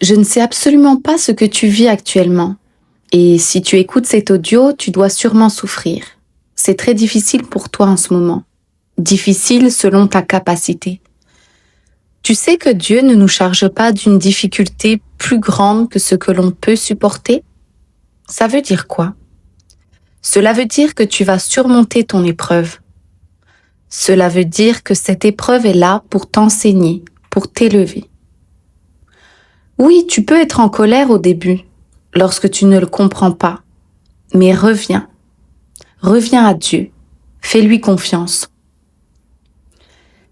Je ne sais absolument pas ce que tu vis actuellement. Et si tu écoutes cet audio, tu dois sûrement souffrir. C'est très difficile pour toi en ce moment. Difficile selon ta capacité. Tu sais que Dieu ne nous charge pas d'une difficulté plus grande que ce que l'on peut supporter? Ça veut dire quoi? Cela veut dire que tu vas surmonter ton épreuve. Cela veut dire que cette épreuve est là pour t'enseigner, pour t'élever. Oui, tu peux être en colère au début, lorsque tu ne le comprends pas. Mais reviens. Reviens à Dieu. Fais-lui confiance.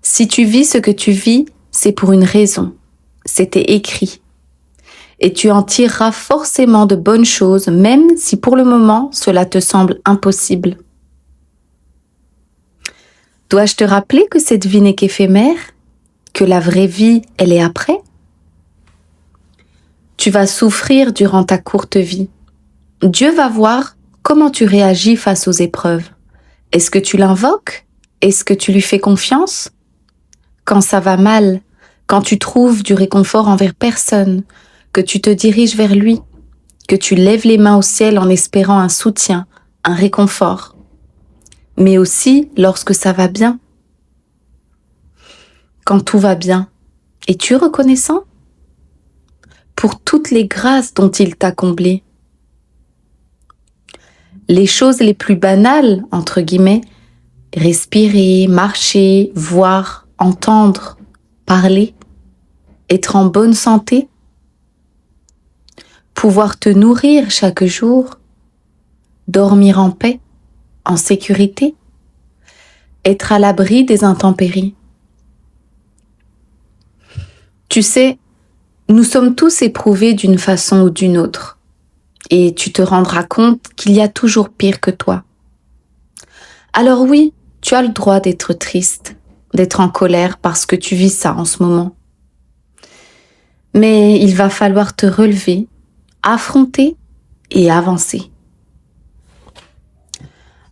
Si tu vis ce que tu vis, c'est pour une raison. C'était écrit. Et tu en tireras forcément de bonnes choses, même si pour le moment cela te semble impossible. Dois-je te rappeler que cette vie n'est qu'éphémère? Que la vraie vie, elle est après? Tu vas souffrir durant ta courte vie. Dieu va voir comment tu réagis face aux épreuves. Est-ce que tu l'invoques? Est-ce que tu lui fais confiance? Quand ça va mal, quand tu trouves du réconfort envers personne, que tu te diriges vers lui, que tu lèves les mains au ciel en espérant un soutien, un réconfort. Mais aussi lorsque ça va bien. Quand tout va bien, es-tu reconnaissant? Pour toutes les grâces dont il t'a comblé. Les choses les plus banales, entre guillemets, respirer, marcher, voir, entendre, parler, être en bonne santé, pouvoir te nourrir chaque jour, dormir en paix, en sécurité, être à l'abri des intempéries. Tu sais, nous sommes tous éprouvés d'une façon ou d'une autre, et tu te rendras compte qu'il y a toujours pire que toi. Alors oui, tu as le droit d'être triste, d'être en colère parce que tu vis ça en ce moment. Mais il va falloir te relever, affronter et avancer.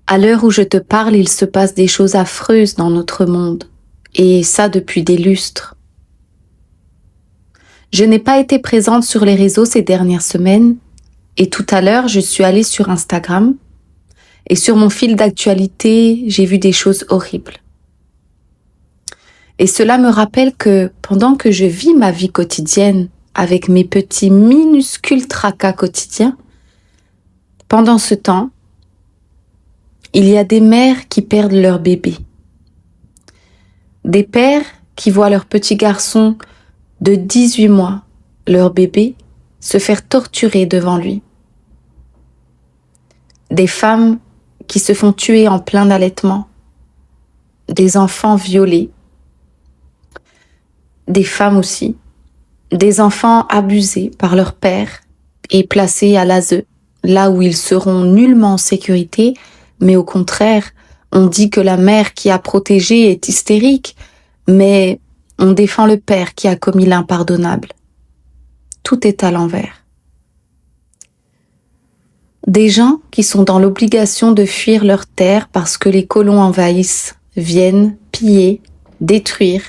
À l'heure où je te parle, il se passe des choses affreuses dans notre monde, et ça depuis des lustres. Je n'ai pas été présente sur les réseaux ces dernières semaines, et tout à l'heure, je suis allée sur Instagram, et sur mon fil d'actualité, j'ai vu des choses horribles. Et cela me rappelle que pendant que je vis ma vie quotidienne avec mes petits minuscules tracas quotidiens, pendant ce temps, il y a des mères qui perdent leur bébé. Des pères qui voient leur petit garçon de 18 mois, leur bébé, se faire torturer devant lui. Des femmes qui se font tuer en plein allaitement. Des enfants violés. Des femmes aussi. Des enfants abusés par leur père et placés à l'ASE, là où ils seront nullement en sécurité, mais au contraire, on dit que la mère qui a protégé est hystérique, mais on défend le père qui a commis l'impardonnable. Tout est à l'envers. Des gens qui sont dans l'obligation de fuir leur terre parce que les colons envahissent, viennent piller, détruire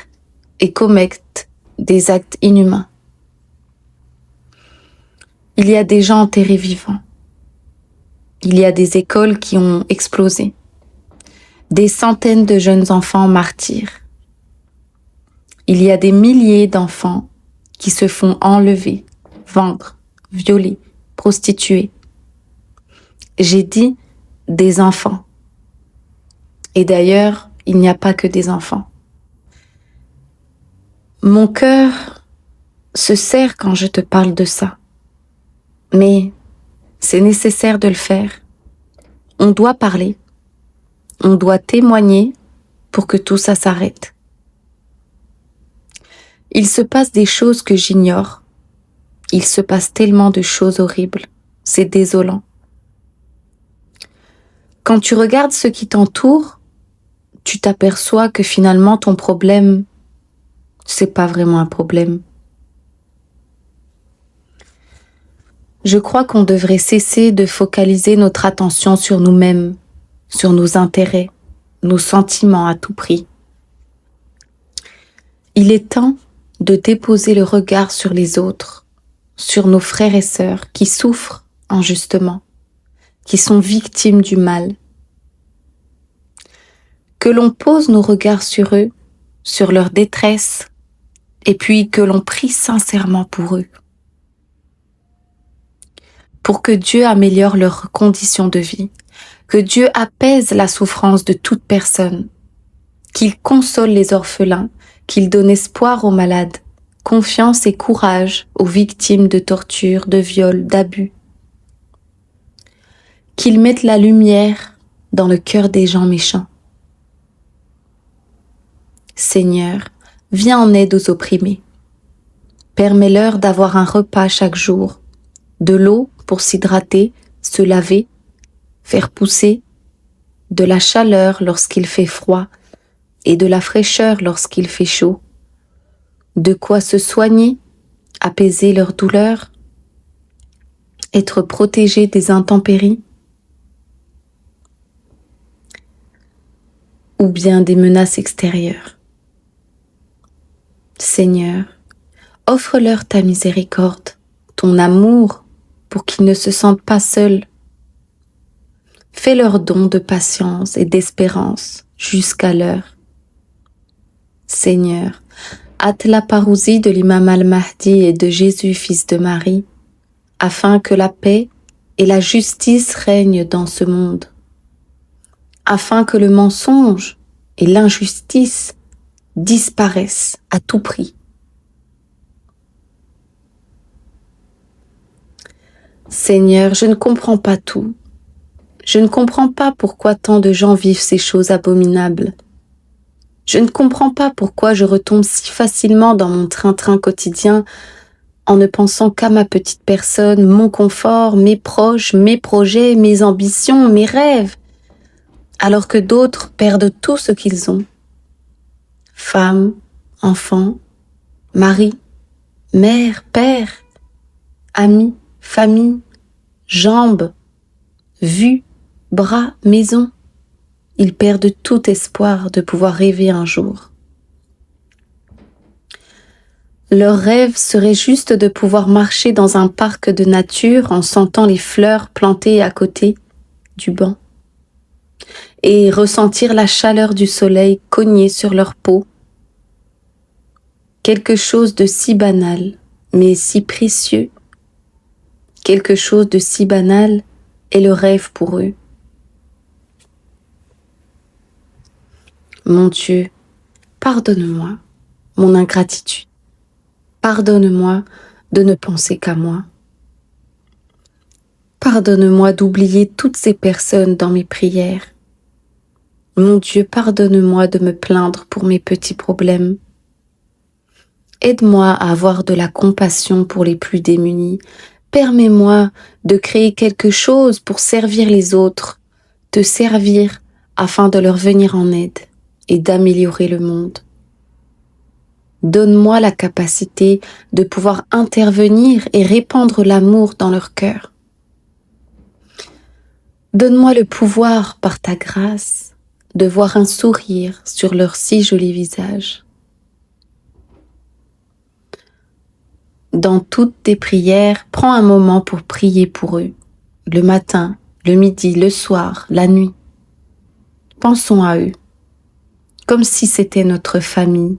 et commettent des actes inhumains. Il y a des gens enterrés vivants. Il y a des écoles qui ont explosé. Des centaines de jeunes enfants martyrs. Il y a des milliers d'enfants qui se font enlever, vendre, violer, prostituer. J'ai dit des enfants. Et d'ailleurs, il n'y a pas que des enfants. Mon cœur se serre quand je te parle de ça. Mais c'est nécessaire de le faire. On doit parler. On doit témoigner pour que tout ça s'arrête. Il se passe des choses que j'ignore. Il se passe tellement de choses horribles. C'est désolant. Quand tu regardes ce qui t'entoure, tu t'aperçois que finalement ton problème, c'est pas vraiment un problème. Je crois qu'on devrait cesser de focaliser notre attention sur nous-mêmes, sur nos intérêts, nos sentiments à tout prix. Il est temps de déposer le regard sur les autres, sur nos frères et sœurs qui souffrent injustement, qui sont victimes du mal. Que l'on pose nos regards sur eux, sur leur détresse, et puis que l'on prie sincèrement pour eux, pour que Dieu améliore leurs conditions de vie, que Dieu apaise la souffrance de toute personne, qu'il console les orphelins, qu'il donne espoir aux malades, confiance et courage aux victimes de tortures, de viols, d'abus, qu'il mette la lumière dans le cœur des gens méchants. Seigneur, viens en aide aux opprimés. Permets-leur d'avoir un repas chaque jour, de l'eau pour s'hydrater, se laver, faire pousser, de la chaleur lorsqu'il fait froid et de la fraîcheur lorsqu'il fait chaud, de quoi se soigner, apaiser leur douleur, être protégés des intempéries ou bien des menaces extérieures. Seigneur, offre-leur ta miséricorde, ton amour pour qu'ils ne se sentent pas seuls. Fais-leur don de patience et d'espérance jusqu'à l'heure. Seigneur, hâte la parousie de l'imam al-Mahdi et de Jésus, fils de Marie, afin que la paix et la justice règnent dans ce monde, afin que le mensonge et l'injustice disparaissent à tout prix. Seigneur, je ne comprends pas tout. Je ne comprends pas pourquoi tant de gens vivent ces choses abominables. Je ne comprends pas pourquoi je retombe si facilement dans mon train-train quotidien en ne pensant qu'à ma petite personne, mon confort, mes proches, mes projets, mes ambitions, mes rêves, alors que d'autres perdent tout ce qu'ils ont. Femmes, enfants, mari, mère, père, amis, famille, jambes, vue, bras, maison. Ils perdent tout espoir de pouvoir rêver un jour. Leur rêve serait juste de pouvoir marcher dans un parc de nature en sentant les fleurs plantées à côté du banc et ressentir la chaleur du soleil cogner sur leur peau. Quelque chose de si banal, mais si précieux. Quelque chose de si banal est le rêve pour eux. Mon Dieu, pardonne-moi mon ingratitude. Pardonne-moi de ne penser qu'à moi. Pardonne-moi d'oublier toutes ces personnes dans mes prières. Mon Dieu, pardonne-moi de me plaindre pour mes petits problèmes. Aide-moi à avoir de la compassion pour les plus démunis. Permets-moi de créer quelque chose pour servir les autres, te servir afin de leur venir en aide et d'améliorer le monde. Donne-moi la capacité de pouvoir intervenir et répandre l'amour dans leur cœur. Donne-moi le pouvoir, par ta grâce, de voir un sourire sur leurs si jolis visages. Dans toutes tes prières, prends un moment pour prier pour eux, le matin, le midi, le soir, la nuit. Pensons à eux, comme si c'était notre famille,